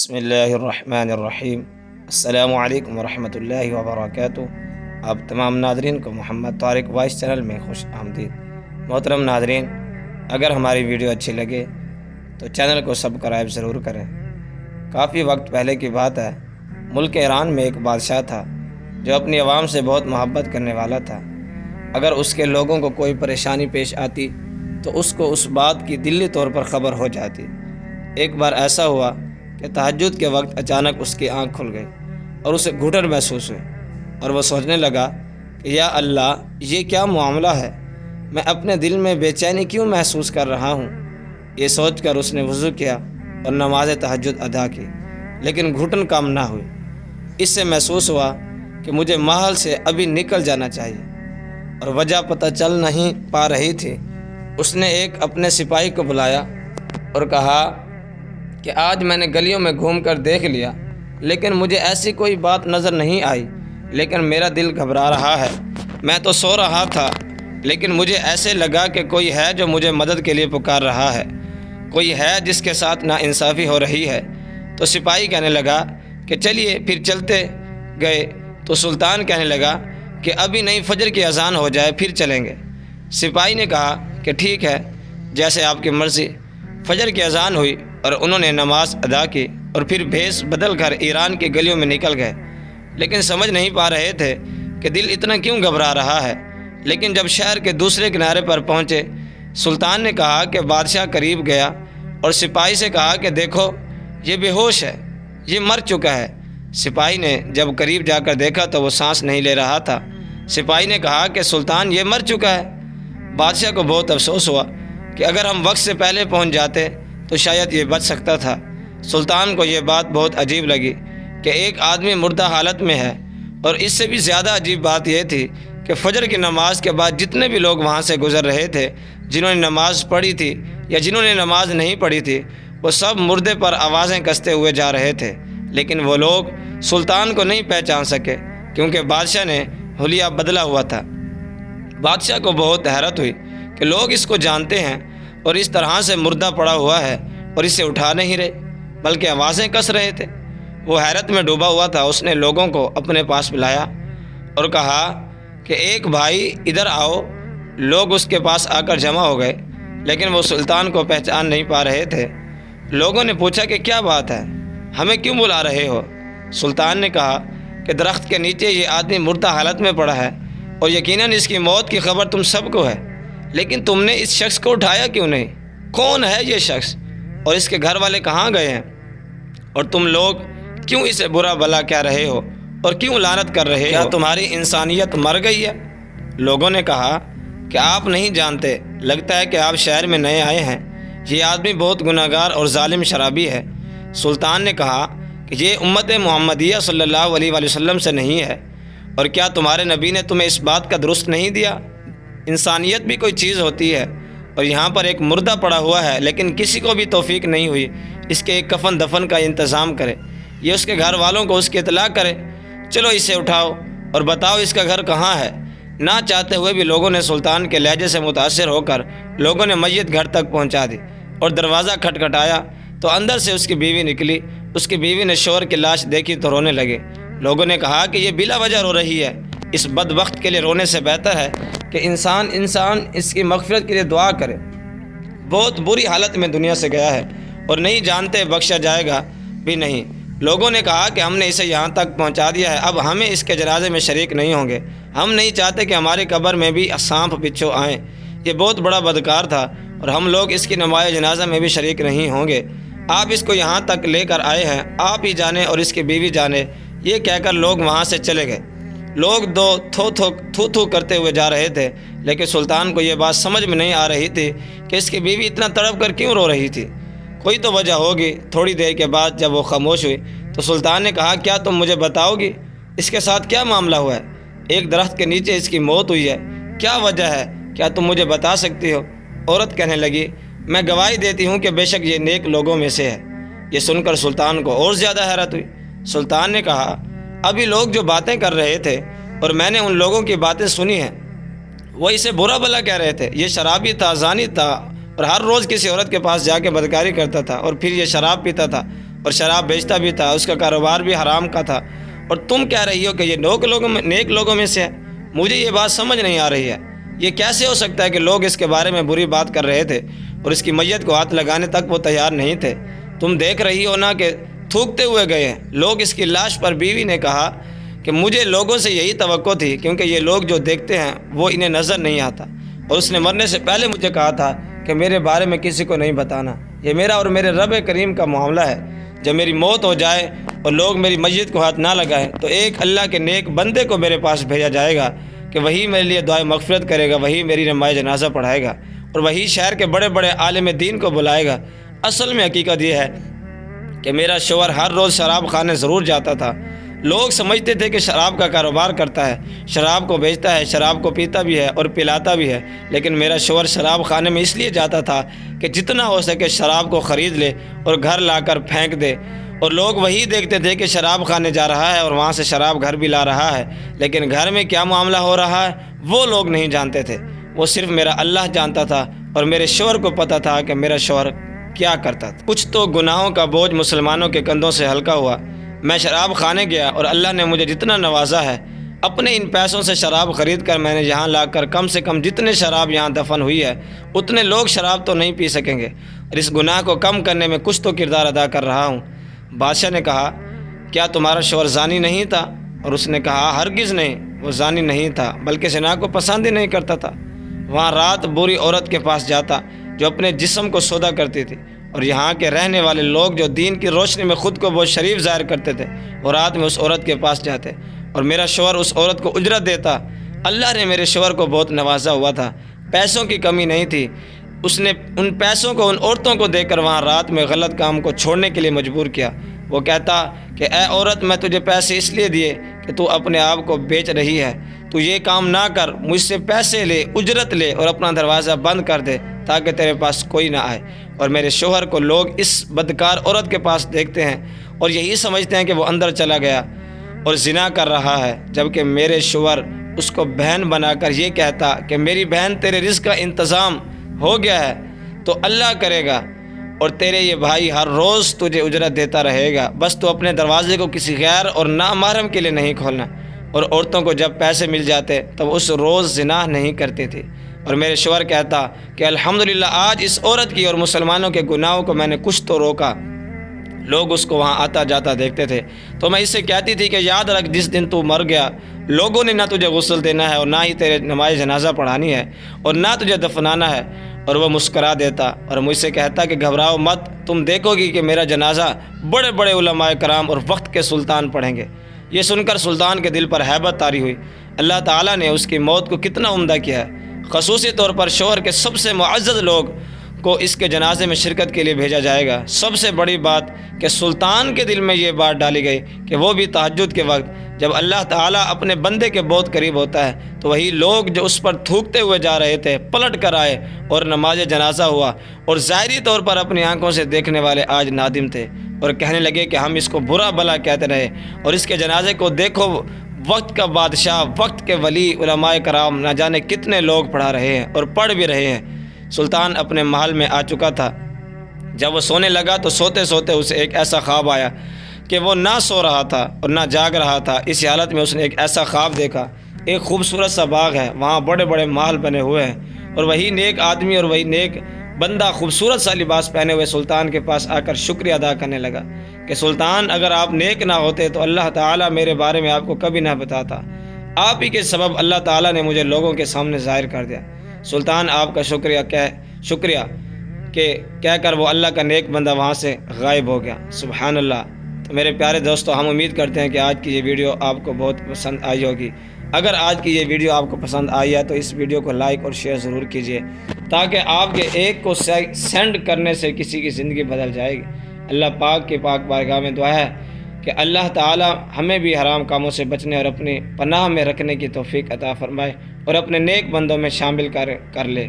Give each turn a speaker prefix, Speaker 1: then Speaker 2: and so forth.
Speaker 1: بسم اللہ الرحمن الرحیم۔ السلام علیکم ورحمۃ اللہ وبرکاتہ۔ آپ تمام ناظرین کو محمد طارق وائس چینل میں خوش آمدید۔ محترم ناظرین، اگر ہماری ویڈیو اچھی لگے تو چینل کو سبسکرائب ضرور کریں۔ کافی وقت پہلے کی بات ہے، ملک ایران میں ایک بادشاہ تھا جو اپنی عوام سے بہت محبت کرنے والا تھا۔ اگر اس کے لوگوں کو کوئی پریشانی پیش آتی تو اس کو اس بات کی دلی طور پر خبر ہو جاتی۔ ایک بار ایسا ہوا کہ تہجد کے وقت اچانک اس کی آنکھ کھل گئی اور اسے گھٹن محسوس ہوئی، اور وہ سوچنے لگا کہ یا اللہ، یہ کیا معاملہ ہے؟ میں اپنے دل میں بے چینی کیوں محسوس کر رہا ہوں؟ یہ سوچ کر اس نے وضو کیا اور نماز تہجد ادا کی، لیکن گھٹن کم نہ ہوئی۔ اس سے محسوس ہوا کہ مجھے محل سے ابھی نکل جانا چاہیے، اور وجہ پتہ چل نہیں پا رہی تھی۔ اس نے ایک اپنے سپاہی کو بلایا اور کہا کہ آج میں نے گلیوں میں گھوم کر دیکھ لیا، لیکن مجھے ایسی کوئی بات نظر نہیں آئی، لیکن میرا دل گھبرا رہا ہے۔ میں تو سو رہا تھا، لیکن مجھے ایسے لگا کہ کوئی ہے جو مجھے مدد کے لیے پکار رہا ہے، کوئی ہے جس کے ساتھ ناانصافی ہو رہی ہے۔ تو سپاہی کہنے لگا کہ چلیے پھر چلتے گئے۔ تو سلطان کہنے لگا کہ ابھی نہیں، فجر کی اذان ہو جائے پھر چلیں گے۔ سپاہی نے کہا کہ ٹھیک ہے، جیسے آپ کی مرضی۔ فجر کی اذان ہوئی اور انہوں نے نماز ادا کی اور پھر بھیس بدل کر ایران کی گلیوں میں نکل گئے، لیکن سمجھ نہیں پا رہے تھے کہ دل اتنا کیوں گھبرا رہا ہے۔ لیکن جب شہر کے دوسرے کنارے پر پہنچے، سلطان نے کہا کہ بادشاہ قریب گیا اور سپاہی سے کہا کہ دیکھو، یہ بے ہوش ہے، یہ مر چکا ہے۔ سپاہی نے جب قریب جا کر دیکھا تو وہ سانس نہیں لے رہا تھا۔ سپاہی نے کہا کہ سلطان، یہ مر چکا ہے۔ بادشاہ کو بہت افسوس ہوا کہ اگر ہم وقت سے پہلے پہنچ جاتے تو شاید یہ بچ سکتا تھا۔ سلطان کو یہ بات بہت عجیب لگی کہ ایک آدمی مردہ حالت میں ہے، اور اس سے بھی زیادہ عجیب بات یہ تھی کہ فجر کی نماز کے بعد جتنے بھی لوگ وہاں سے گزر رہے تھے، جنہوں نے نماز پڑھی تھی یا جنہوں نے نماز نہیں پڑھی تھی، وہ سب مردے پر آوازیں کستے ہوئے جا رہے تھے، لیکن وہ لوگ سلطان کو نہیں پہچان سکے کیونکہ بادشاہ نے حلیہ بدلا ہوا تھا۔ بادشاہ کو بہت حیرت ہوئی کہ لوگ اس کو جانتے ہیں اور اس طرح سے مردہ پڑا ہوا ہے اور اسے اٹھا نہیں رہے بلکہ آوازیں کس رہے تھے۔ وہ حیرت میں ڈوبا ہوا تھا۔ اس نے لوگوں کو اپنے پاس بلایا اور کہا کہ ایک بھائی ادھر آؤ۔ لوگ اس کے پاس آ کر جمع ہو گئے، لیکن وہ سلطان کو پہچان نہیں پا رہے تھے۔ لوگوں نے پوچھا کہ کیا بات ہے، ہمیں کیوں بلا رہے ہو؟ سلطان نے کہا کہ درخت کے نیچے یہ آدمی مردہ حالت میں پڑا ہے، اور یقیناً اس کی موت کی خبر تم سب کو ہے، لیکن تم نے اس شخص کو اٹھایا کیوں نہیں؟ کون ہے یہ شخص، اور اس کے گھر والے کہاں گئے ہیں؟ اور تم لوگ کیوں اسے برا بھلا کہہ رہے ہو اور کیوں لعنت کر رہے ہو؟ کیا تمہاری انسانیت مر گئی ہے؟ لوگوں نے کہا کہ آپ نہیں جانتے، لگتا ہے کہ آپ شہر میں نئے آئے ہیں۔ یہ آدمی بہت گناہگار اور ظالم شرابی ہے۔ سلطان نے کہا کہ یہ امت محمدیہ صلی اللہ علیہ وآلہ وسلم سے نہیں ہے، اور کیا تمہارے نبی نے تمہیں اس بات کا درست نہیں دیا؟ انسانیت بھی کوئی چیز ہوتی ہے، اور یہاں پر ایک مردہ پڑا ہوا ہے، لیکن کسی کو بھی توفیق نہیں ہوئی اس کے ایک کفن دفن کا انتظام کرے، یہ اس کے گھر والوں کو اس کی اطلاع کرے۔ چلو اسے اٹھاؤ اور بتاؤ اس کا گھر کہاں ہے۔ نہ چاہتے ہوئے بھی لوگوں نے سلطان کے لہجے سے متاثر ہو کر لوگوں نے میت گھر تک پہنچا دی، اور دروازہ کھٹکھٹایا تو اندر سے اس کی بیوی نکلی۔ اس کی بیوی نے شوہر کی لاش دیکھی تو رونے لگے۔ لوگوں نے کہا کہ یہ بلا وجہ رو رہی ہے، اس بدبخت کے لیے رونے سے بہتر ہے کہ انسان اس کی مغفرت کے لیے دعا کرے۔ بہت بری حالت میں دنیا سے گیا ہے اور نہیں جانتے بخشا جائے گا بھی نہیں۔ لوگوں نے کہا کہ ہم نے اسے یہاں تک پہنچا دیا ہے، اب ہمیں اس کے جنازے میں شریک نہیں ہوں گے۔ ہم نہیں چاہتے کہ ہماری قبر میں بھی سانپ بچھو آئیں۔ یہ بہت بڑا بدکار تھا اور ہم لوگ اس کی نماز جنازہ میں بھی شریک نہیں ہوں گے۔ آپ اس کو یہاں تک لے کر آئے ہیں، آپ ہی جانے اور اس کی بیوی جانے۔ یہ کہہ کر لوگ وہاں سے چلے گئے۔ لوگ تھو کرتے ہوئے جا رہے تھے، لیکن سلطان کو یہ بات سمجھ میں نہیں آ رہی تھی کہ اس کی بیوی اتنا تڑپ کر کیوں رو رہی تھی۔ کوئی تو وجہ ہوگی۔ تھوڑی دیر کے بعد جب وہ خاموش ہوئی تو سلطان نے کہا کیا تم مجھے بتاؤ گی اس کے ساتھ کیا معاملہ ہوا ہے؟ ایک درخت کے نیچے اس کی موت ہوئی ہے، کیا وجہ ہے؟ کیا تم مجھے بتا سکتی ہو؟ عورت کہنے لگی میں گواہی دیتی ہوں کہ بے شک یہ نیک لوگوں میں سے ہے۔ یہ سن کر سلطان کو اور زیادہ حیرت ہوئی۔ سلطان نے کہا ابھی لوگ جو باتیں کر رہے تھے اور میں نے ان لوگوں کی باتیں سنی ہیں، وہ اسے برا بھلا کہہ رہے تھے۔ یہ شرابی تھا، زانی تھا، اور ہر روز کسی عورت کے پاس جا کے بدکاری کرتا تھا، اور پھر یہ شراب پیتا تھا اور شراب بیچتا بھی تھا، اس کا کاروبار بھی حرام کا تھا، اور تم کہہ رہی ہو کہ یہ نیک لوگوں میں سے ہے۔ مجھے یہ بات سمجھ نہیں آ رہی ہے، یہ کیسے ہو سکتا ہے کہ لوگ اس کے بارے میں بری بات کر رہے تھے اور اس کی میت کو ہاتھ لگانے تک وہ تیار نہیں تھے۔ تم دیکھ رہی ہو نا کہ تھوکتے ہوئے گئے ہیں لوگ اس کی لاش پر۔ بیوی نے کہا کہ مجھے لوگوں سے یہی توقع تھی، کیونکہ یہ لوگ جو دیکھتے ہیں وہ انہیں نظر نہیں آتا، اور اس نے مرنے سے پہلے مجھے کہا تھا کہ میرے بارے میں کسی کو نہیں بتانا۔ یہ میرا اور میرے رب کریم کا معاملہ ہے۔ جب میری موت ہو جائے اور لوگ میری میت کو ہاتھ نہ لگائیں تو ایک اللہ کے نیک بندے کو میرے پاس بھیجا جائے گا کہ وہی میرے لیے دعائے مغفرت کرے گا، وہی میری نماز جنازہ پڑھائے گا، اور وہی شہر کے بڑے بڑے عالم دین کو بلائے گا۔ اصل میں حقیقت یہ ہے کہ میرا شوہر ہر روز شراب خانے ضرور جاتا تھا۔ لوگ سمجھتے تھے کہ شراب کا کاروبار کرتا ہے، شراب کو بیچتا ہے، شراب کو پیتا بھی ہے اور پلاتا بھی ہے، لیکن میرا شوہر شراب خانے میں اس لیے جاتا تھا کہ جتنا ہو سکے شراب کو خرید لے اور گھر لا کر پھینک دے، اور لوگ وہی دیکھتے تھے کہ شراب خانے جا رہا ہے اور وہاں سے شراب گھر بھی لا رہا ہے، لیکن گھر میں کیا معاملہ ہو رہا ہے وہ لوگ نہیں جانتے تھے۔ وہ صرف میرا اللہ جانتا تھا، اور میرے شوہر کو پتہ تھا کہ میرا شوہر کیا کرتا تھا۔ کچھ تو گناہوں کا بوجھ مسلمانوں کے کندھوں سے ہلکا ہوا۔ میں شراب خانے گیا اور اللہ نے مجھے جتنا نوازا ہے، اپنے ان پیسوں سے شراب خرید کر میں نے یہاں لا کر کم سے کم جتنے شراب یہاں دفن ہوئی ہے اتنے لوگ شراب تو نہیں پی سکیں گے، اور اس گناہ کو کم کرنے میں کچھ تو کردار ادا کر رہا ہوں۔ بادشاہ نے کہا کیا تمہارا شوہر زانی نہیں تھا؟ اور اس نے کہا ہرگز نہیں، وہ زانی نہیں تھا بلکہ زنا کو پسند ہی نہیں کرتا تھا۔ وہاں رات بری عورت کے پاس جاتا جو اپنے جسم کو سودا کرتی تھی، اور یہاں کے رہنے والے لوگ جو دین کی روشنی میں خود کو بہت شریف ظاہر کرتے تھے وہ رات میں اس عورت کے پاس جاتے، اور میرا شوہر اس عورت کو اجرت دیتا۔ اللہ نے میرے شوہر کو بہت نوازا ہوا تھا، پیسوں کی کمی نہیں تھی۔ اس نے ان پیسوں کو ان عورتوں کو دے کر وہاں رات میں غلط کام کو چھوڑنے کے لیے مجبور کیا۔ وہ کہتا کہ اے عورت، میں تجھے پیسے اس لیے دیے کہ تو اپنے آپ کو بیچ رہی ہے، تو یہ کام نہ کر، مجھ سے پیسے لے، اجرت لے اور اپنا دروازہ بند کر دے تاکہ تیرے پاس کوئی نہ آئے۔ اور میرے شوہر کو لوگ اس بدکار عورت کے پاس دیکھتے ہیں اور یہی سمجھتے ہیں کہ وہ اندر چلا گیا اور زنا کر رہا ہے، جبکہ میرے شوہر اس کو بہن بنا کر یہ کہتا کہ میری بہن تیرے رزق کا انتظام ہو گیا ہے تو اللہ کرے گا، اور تیرے یہ بھائی ہر روز تجھے اجرت دیتا رہے گا، بس تو اپنے دروازے کو کسی غیر اور نامحرم کے لیے نہیں کھولنا۔ اور عورتوں کو جب پیسے مل جاتے تب اس روز زنا نہیں کرتی تھی۔ اور میرے شوہر کہتا کہ الحمدللہ آج اس عورت کی اور مسلمانوں کے گناہوں کو میں نے کچھ تو روکا۔ لوگ اس کو وہاں آتا جاتا دیکھتے تھے تو میں اس سے کہتی تھی کہ یاد رکھ، جس دن تو مر گیا لوگوں نے نہ تجھے غسل دینا ہے اور نہ ہی تیرے نماز جنازہ پڑھانی ہے اور نہ تجھے دفنانا ہے۔ اور وہ مسکرا دیتا اور مجھ سے کہتا کہ گھبراؤ مت، تم دیکھو گی کہ میرا جنازہ بڑے بڑے علماء کرام اور وقت کے سلطان پڑھیں گے۔ یہ سن کر سلطان کے دل پر ہیبت طاری ہوئی۔ اللہ تعالیٰ نے اس کی موت کو کتنا عمدہ کیا ہے۔ خصوصی طور پر شوہر کے سب سے معزز لوگ کو اس کے جنازے میں شرکت کے لیے بھیجا جائے گا۔ سب سے بڑی بات کہ سلطان کے دل میں یہ بات ڈالی گئی کہ وہ بھی تہجد کے وقت جب اللہ تعالیٰ اپنے بندے کے بہت قریب ہوتا ہے تو وہی لوگ جو اس پر تھوکتے ہوئے جا رہے تھے پلٹ کر آئے اور نماز جنازہ ہوا، اور ظاہری طور پر اپنی آنکھوں سے دیکھنے والے آج نادم تھے اور کہنے لگے کہ ہم اس کو برا بھلا کہتے رہے، اور اس کے جنازے کو دیکھو، وقت کا بادشاہ، وقت کے ولی، علماء کرام نہ جانے کتنے لوگ پڑھا رہے ہیں اور پڑھ بھی رہے ہیں۔ سلطان اپنے محل میں آ چکا تھا۔ جب وہ سونے لگا تو سوتے سوتے اسے ایک ایسا خواب آیا کہ وہ نہ سو رہا تھا اور نہ جاگ رہا تھا۔ اس حالت میں اس نے ایک ایسا خواب دیکھا، ایک خوبصورت سا باغ ہے، وہاں بڑے بڑے محل بنے ہوئے ہیں، اور وہی نیک آدمی اور وہی نیک بندہ خوبصورت سا لباس پہنے ہوئے سلطان کے پاس آ کر شکریہ ادا کرنے لگا کہ سلطان، اگر آپ نیک نہ ہوتے تو اللہ تعالیٰ میرے بارے میں آپ کو کبھی نہ بتاتا، آپ ہی کے سبب اللہ تعالیٰ نے مجھے لوگوں کے سامنے ظاہر کر دیا۔ سلطان آپ کا شکریہ کہہ کر وہ اللہ کا نیک بندہ وہاں سے غائب ہو گیا۔ سبحان اللہ۔ تو میرے پیارے دوستو، ہم امید کرتے ہیں کہ آج کی یہ ویڈیو آپ کو بہت پسند آئی ہوگی۔ اگر آج کی یہ ویڈیو آپ کو پسند آئی ہے تو اس ویڈیو کو لائک اور شیئر ضرور کیجیے تاکہ آپ کے ایک کو سینڈ کرنے سے کسی کی زندگی بدل جائے گی۔ اللہ پاک کے پاک بارگاہ میں دعا ہے کہ اللہ تعالی ہمیں بھی حرام کاموں سے بچنے اور اپنی پناہ میں رکھنے کی توفیق عطا فرمائے اور اپنے نیک بندوں میں شامل کر لے۔